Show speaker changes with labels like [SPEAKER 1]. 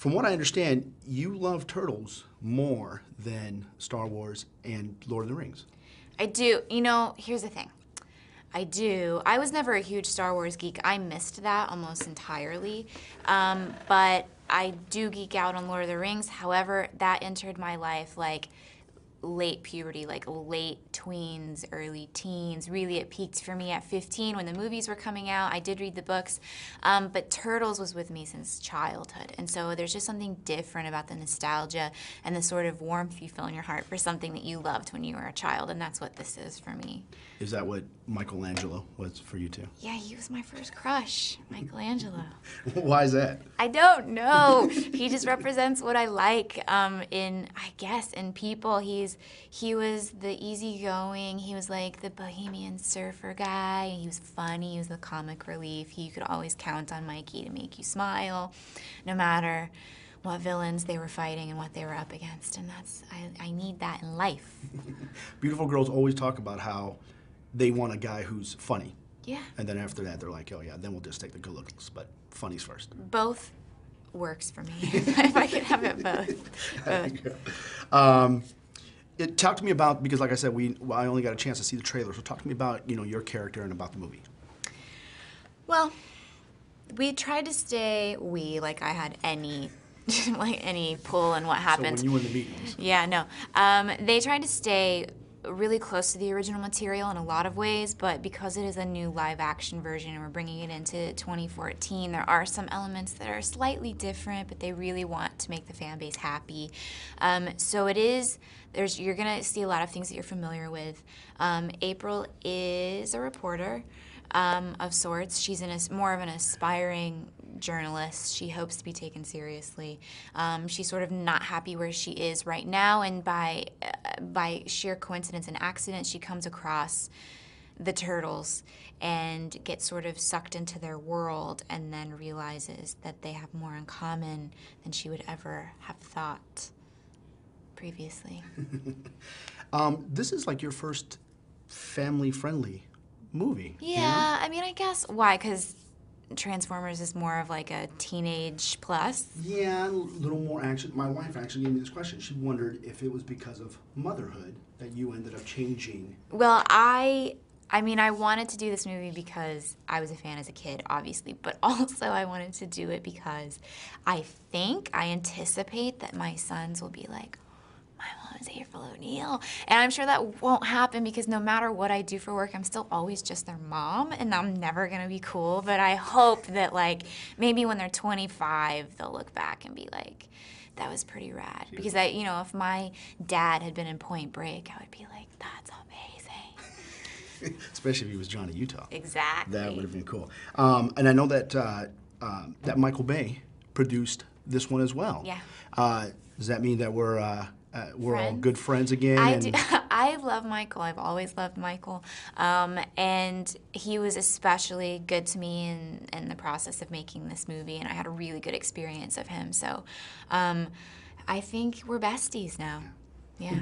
[SPEAKER 1] From what I understand, you love Turtles more than Star Wars and Lord of the Rings.
[SPEAKER 2] I do. You know, here's the thing. I do. I was never a huge Star Wars geek. I missed that almost entirely. But I do geek out on Lord of the Rings. However, that entered my life like late puberty, like late tweens, early teens. Really, it peaked for me at 15 when the movies were coming out. I did read the books, but Turtles was with me since childhood. And so there's just something different about the nostalgia and the sort of warmth you feel in your heart for something that you loved when you were a child, and that's what this is for me.
[SPEAKER 1] Is that what Michelangelo was for you too?
[SPEAKER 2] Yeah, he was my first crush, Michelangelo.
[SPEAKER 1] Why is that?
[SPEAKER 2] I don't know. He just represents what I like in people. He was the easygoing. He was like the bohemian surfer guy. He was funny. He was the comic relief. You could always count on Mikey to make you smile, no matter what villains they were fighting and what they were up against. And I need that in life.
[SPEAKER 1] Beautiful girls always talk about how they want a guy who's funny.
[SPEAKER 2] Yeah.
[SPEAKER 1] And then after that, they're like, oh yeah, then we'll just take the good looks, but funny's first.
[SPEAKER 2] Both works for me, if I could have it both.
[SPEAKER 1] Talk to me about, because like I said, I only got a chance to see the trailer, so talk to me about, your character and about the movie.
[SPEAKER 2] Well, we tried to stay, like I had any pull in what happened.
[SPEAKER 1] So when you were in the meetings.
[SPEAKER 2] Yeah, no. They tried to stay really close to the original material in a lot of ways, but because it is a new live-action version and we're bringing it into 2014, there are some elements that are slightly different, but they really want to make the fan base happy. So it is, you're going to see a lot of things that you're familiar with. April is a reporter of sorts. She's more of an aspiring journalist. She hopes to be taken seriously. She's sort of not happy where she is right now, and by sheer coincidence and accident, she comes across the Turtles and gets sort of sucked into their world, and then realizes that they have more in common than she would ever have thought previously.
[SPEAKER 1] This is like your first family-friendly movie.
[SPEAKER 2] Yeah, I mean, I guess, why? Because Transformers is more of like a teenage plus?
[SPEAKER 1] Yeah, a little more action. My wife actually gave me this question. She wondered if it was because of motherhood that you ended up changing.
[SPEAKER 2] Well, I mean, I wanted to do this movie because I was a fan as a kid, obviously, but also I wanted to do it because I anticipate that my sons will be like, my mom is April O'Neil. And I'm sure that won't happen because no matter what I do for work, I'm still always just their mom, and I'm never gonna be cool. But I hope that, like, maybe when they're 25, they'll look back and be like, that was pretty rad. Because if my dad had been in Point Break, I would be like, that's amazing.
[SPEAKER 1] Especially if he was Johnny Utah.
[SPEAKER 2] Exactly.
[SPEAKER 1] That would have been cool. And I know that that Michael Bay produced this one as well.
[SPEAKER 2] Yeah.
[SPEAKER 1] Does that mean that we're all good friends again?
[SPEAKER 2] I do. I love Michael. I've always loved Michael. And he was especially good to me in the process of making this movie, and I had a really good experience of him. So I think we're besties now. Yeah.